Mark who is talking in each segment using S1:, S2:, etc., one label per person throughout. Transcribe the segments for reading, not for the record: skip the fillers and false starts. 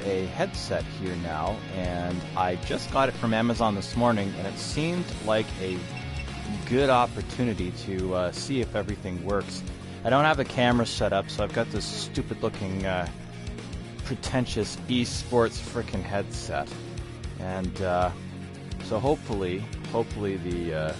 S1: a headset here now, and I just got it from Amazon this morning, and it seemed like a good opportunity to see if everything works. I don't have a camera set up, so I've got this stupid-looking, pretentious esports frickin' headset, and so hopefully the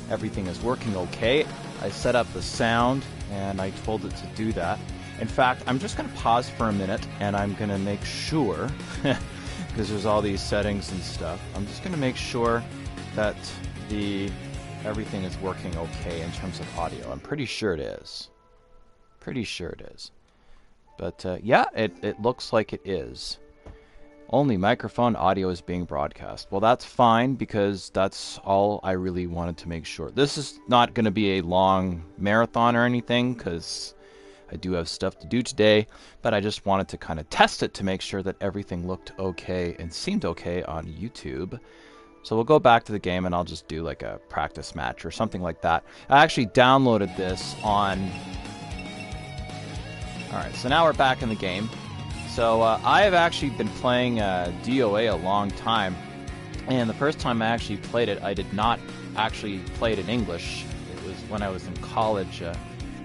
S1: everything is working okay. I set up the sound, and I told it to do that. In fact, I'm just going to pause for a minute, and I'm going to make sure, because there's all these settings and stuff, I'm just going to make sure that everything is working okay in terms of audio. I'm pretty sure it is. But yeah, it looks like it is. Only microphone audio is being broadcast. Well, that's fine, because that's all I really wanted to make sure. This is not going to be a long marathon or anything, because I do have stuff to do today, but I just wanted to kind of test it to make sure that everything looked okay and seemed okay on YouTube. So we'll go back to the game, and I'll just do like a practice match or something like that. I actually downloaded this on... Alright, so now we're back in the game. So I have actually been playing DOA a long time, and the first time I actually played it, I did not actually play it in English. It was when I was in college.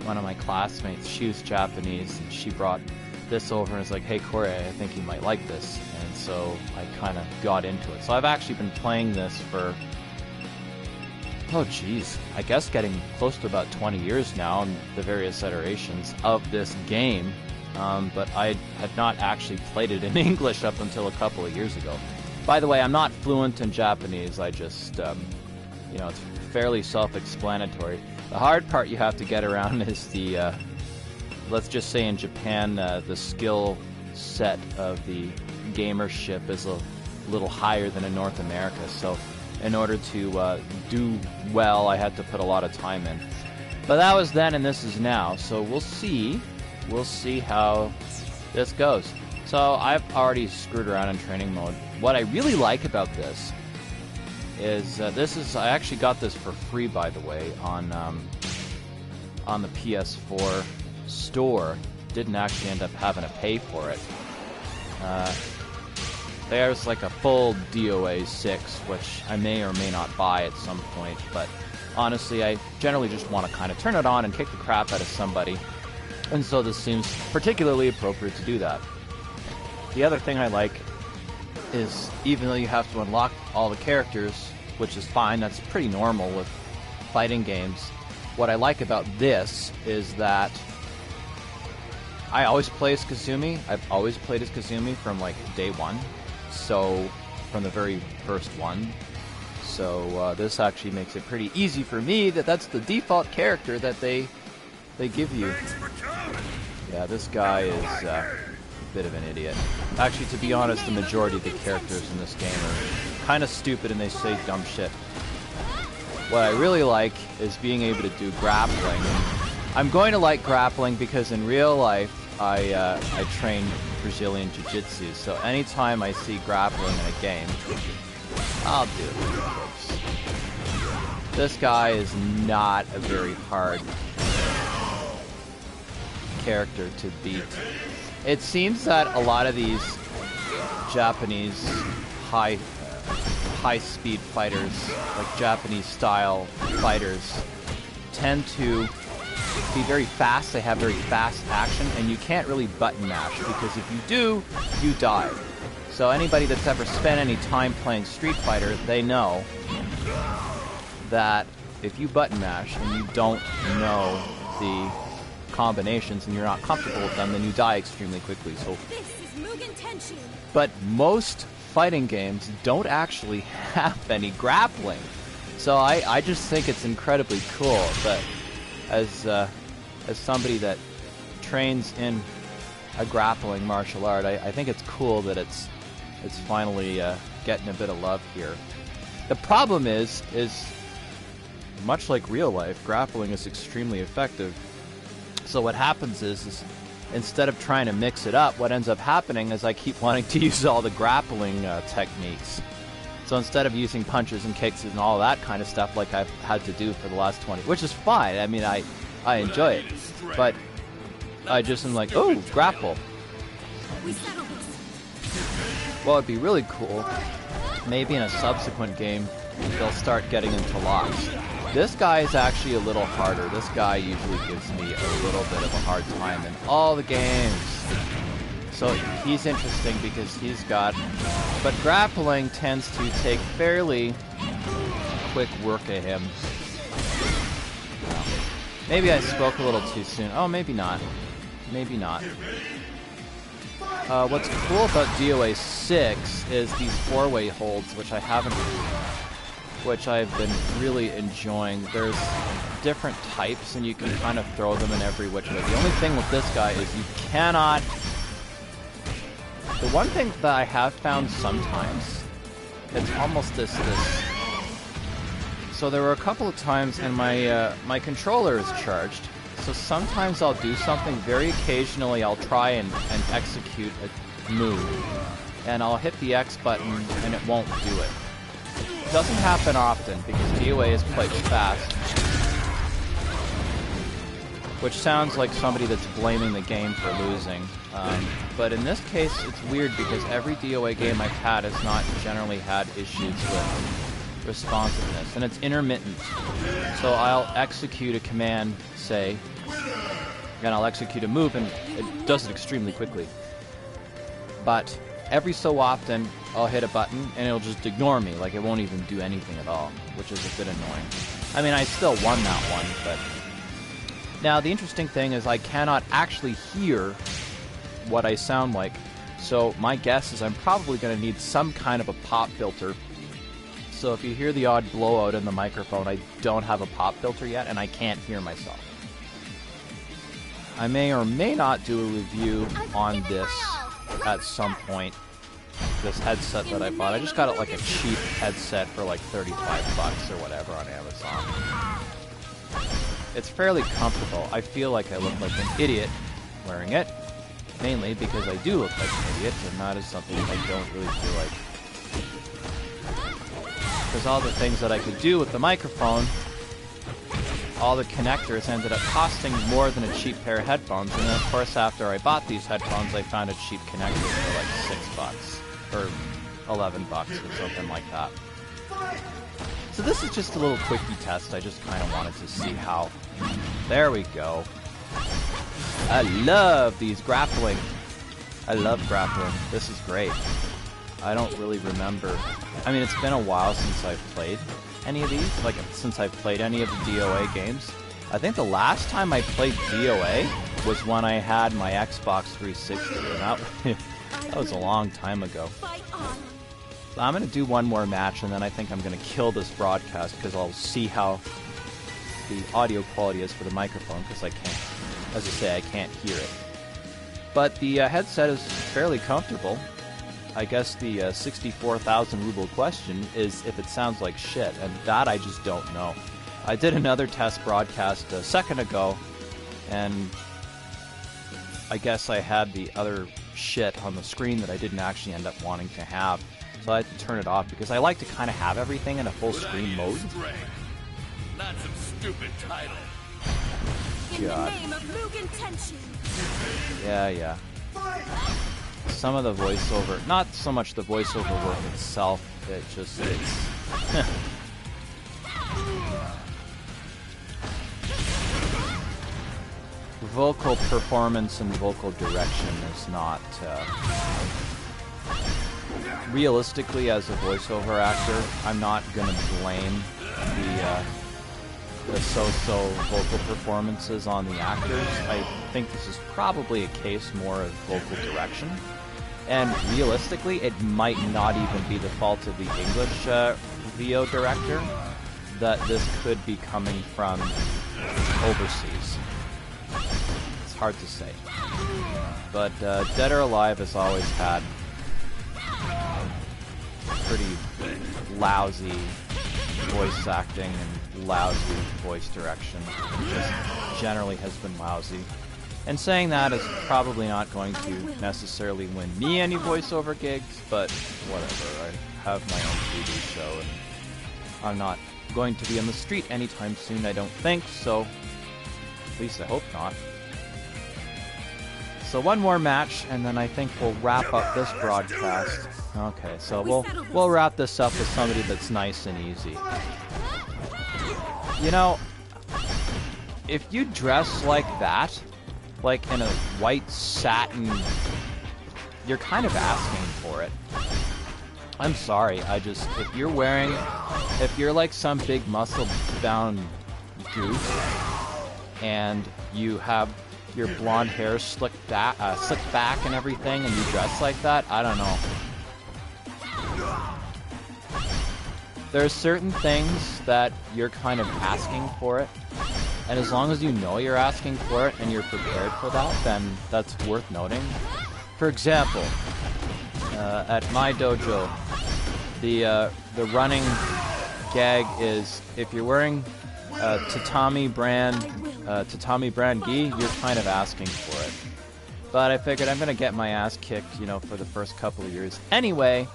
S1: One of my classmates, she was Japanese, and she brought this over and was like, hey Corey, I think you might like this. And so I kind of got into it. So I've actually been playing this for, oh geez, I guess getting close to about 20 years now in the various iterations of this game. But I had not actually played it in English up until a couple of years ago. By the way, I'm not fluent in Japanese. I just, you know, it's fairly self-explanatory. The hard part you have to get around is the, let's just say in Japan, the skill set of the gamership is a little higher than in North America. So in order to do well, I had to put a lot of time in. But that was then, and this is now. So we'll see how this goes. So I've already screwed around in training mode. What I really like about this is I actually got this for free, by the way, on the PS4 store. Didn't actually end up having to pay for it. There's like a full DOA6, which I may or may not buy at some point, but honestly, I generally just want to kind of turn it on and kick the crap out of somebody, and so this seems particularly appropriate to do that. The other thing I like is, even though you have to unlock all the characters, which is fine, that's pretty normal with fighting games, what I like about this is that I always play as Kazumi. I've always played as Kazumi from like day one, so from the very first one. So this actually makes it pretty easy for me that's the default character that they give you. Yeah, this guy is a bit of an idiot. Actually, to be honest, the majority of the characters in this game are kind of stupid and they say dumb shit. What I really like is being able to do grappling. I'm going to like grappling because in real life I train Brazilian Jiu-Jitsu, so anytime I see grappling in a game, I'll do it. This guy is not a very hard character to beat. It seems that a lot of these Japanese high-speed fighters, like Japanese-style fighters, tend to be very fast. They have very fast action, and you can't really button mash, because if you do, you die. So anybody that's ever spent any time playing Street Fighter, they know that if you button mash and you don't know the combinations and you're not comfortable with them, then you die extremely quickly. So, but most fighting games don't actually have any grappling. So I just think it's incredibly cool that as somebody that trains in a grappling martial art, I think it's cool that it's finally getting a bit of love here. The problem is much like real life, grappling is extremely effective. So what happens is instead of trying to mix it up, what ends up happening is I keep wanting to use all the grappling techniques. So instead of using punches and kicks and all that kind of stuff like I've had to do for the last 20, which is fine. I mean, I enjoy it. But I just am like, oh, grapple. Well, it'd be really cool. Maybe in a subsequent game, they'll start getting into locks. This guy is actually a little harder. This guy usually gives me a little bit of a hard time in all the games. So he's interesting because he's got... But grappling tends to take fairly quick work of him. Well, maybe I spoke a little too soon. Oh, maybe not. Maybe not. What's cool about DOA6 is these 4-way holds, which I've been really enjoying. There's different types, and you can kind of throw them in every which way. The only thing with this guy is you cannot... The one thing that I have found sometimes, it's almost this. So there were a couple of times, and my controller is charged. So sometimes I'll do something. Very occasionally, I'll try and execute a move, and I'll hit the X button, and it won't do it. It doesn't happen often because DOA is quite fast, which sounds like somebody that's blaming the game for losing. But in this case, it's weird because every DOA game I've had has not generally had issues with responsiveness, and it's intermittent. So I'll execute a command, say, and I'll execute a move, and it does it extremely quickly. But every so often, I'll hit a button, and it'll just ignore me, like it won't even do anything at all, which is a bit annoying. I mean, I still won that one, but... Now, the interesting thing is I cannot actually hear what I sound like, so my guess is I'm probably going to need some kind of a pop filter. So if you hear the odd blowout in the microphone, I don't have a pop filter yet, and I can't hear myself. I may or may not do a review on this at some point. This headset that I bought. I just got it like a cheap headset for like 35 bucks or whatever on Amazon. It's fairly comfortable. I feel like I look like an idiot wearing it, mainly because I do look like an idiot, and that is something I don't really feel like. Because all the things that I could do with the microphone, all the connectors ended up costing more than a cheap pair of headphones, and then of course after I bought these headphones I found a cheap connector for like 6 bucks, or 11 bucks or something like that. So this is just a little quickie test. I just kind of wanted to see how... There we go. I love these grappling. I love grappling. This is great. I don't really remember... I mean, it's been a while since I've played any of these. Like, since I've played any of the DOA games. I think the last time I played DOA was when I had my Xbox 360. And that was a long time ago. So I'm going to do one more match, and then I think I'm going to kill this broadcast because I'll see how the audio quality is for the microphone, because I can't, as I say, I can't hear it. But the headset is fairly comfortable. I guess the 64,000 ruble question is if it sounds like shit, and that I just don't know. I did another test broadcast a second ago, and I guess I had the other shit on the screen that I didn't actually end up wanting to have. So I had to turn it off because I like to kind of have everything in a full screen mode.
S2: Not some stupid title.
S1: God. Yeah. Some of the voiceover, not so much the voiceover work itself, it's vocal performance and vocal direction is not realistically, as a voiceover actor, I'm not gonna blame the so-so vocal performances on the actors. I think this is probably a case more of vocal direction. And realistically, it might not even be the fault of the English VO director, that this could be coming from overseas. It's hard to say. But Dead or Alive has always had pretty lousy voice acting and lousy voice direction. It just generally has been lousy. And saying that is probably not going to necessarily win me any voiceover gigs, but whatever. I have my own TV show, and I'm not going to be on the street anytime soon, I don't think, so at least I hope not. So one more match, and then I think we'll wrap up this broadcast. Okay, so we'll wrap this up with somebody that's nice and easy. You know, if you dress like that, like in a white satin, you're kind of asking for it. I'm sorry, if you're like some big muscle-bound goof, and you have your blonde hair slicked back and everything, and you dress like that, I don't know. There's certain things that you're kind of asking for it, and as long as you know you're asking for it and you're prepared for that, then that's worth noting. For example, at my dojo, the running gag is if you're wearing tatami brand gi, you're kind of asking for it. But I figured I'm gonna get my ass kicked, you know, for the first couple of years anyway.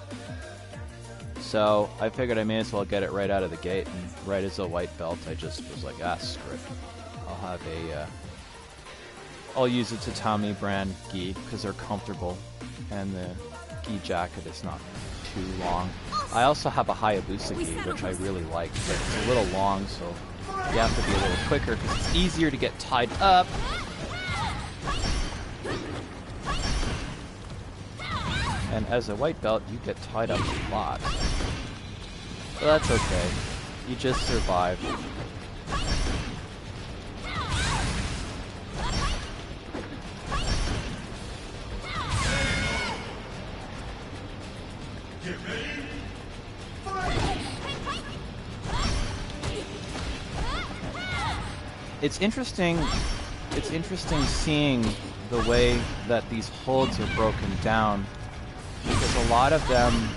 S1: So I figured I may as well get it right out of the gate, and right as a white belt, I just was like, screw it. I'll use a tatami brand gi because they're comfortable, and the gi jacket is not too long. I also have a Hayabusa gi, which I really like, but it's a little long, so you have to be a little quicker because it's easier to get tied up. And as a white belt, you get tied up a lot. But that's okay. You just survive. It's interesting seeing the way that these holds are broken down, because a lot of them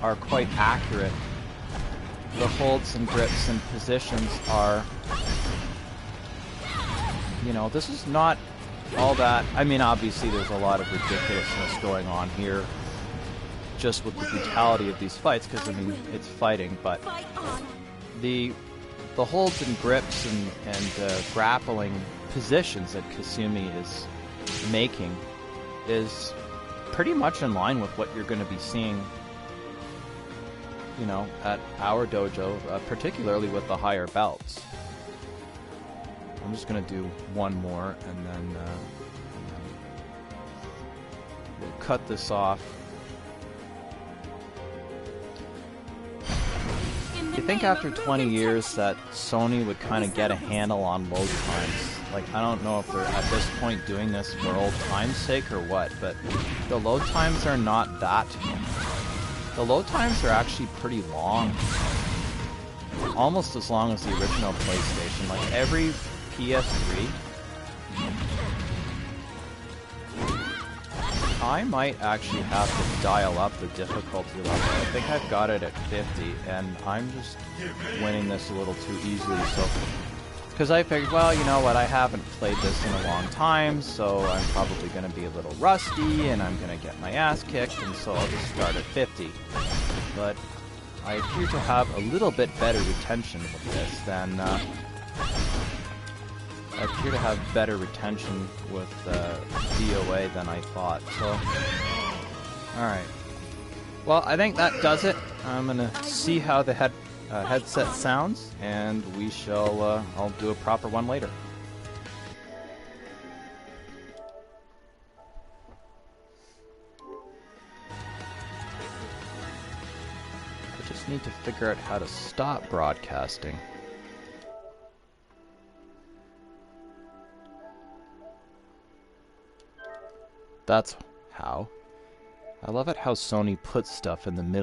S1: are quite accurate. The holds and grips and positions are, you know, this is not all that. I mean, obviously there's a lot of ridiculousness going on here just with the brutality of these fights, because I mean, it's fighting, but the holds and grips and grappling positions that Kasumi is making is pretty much in line with what you're going to be seeing, you know, at our dojo, particularly with the higher belts. I'm just going to do one more, and then we'll cut this off. You think after 20 years that Sony would kind of get a handle on load times. Like, I don't know if they're at this point doing this for old time's sake or what, but the load times are not that. The load times are actually pretty long. Almost as long as the original PlayStation. Like, every PS3, I might actually have to dial up the difficulty level. I think I've got it at 50, and I'm just winning this a little too easily, so... Because I figured, well, you know what, I haven't played this in a long time, so I'm probably going to be a little rusty, and I'm going to get my ass kicked, and so I'll just start at 50. But I appear to have a little bit better retention with this than... I appear to have better retention with DOA than I thought, so... Alright. Well, I think that does it. I'm gonna see how the headset sounds, and we shall, I'll do a proper one later. I just need to figure out how to stop broadcasting. That's how. I love it how Sony puts stuff in the middle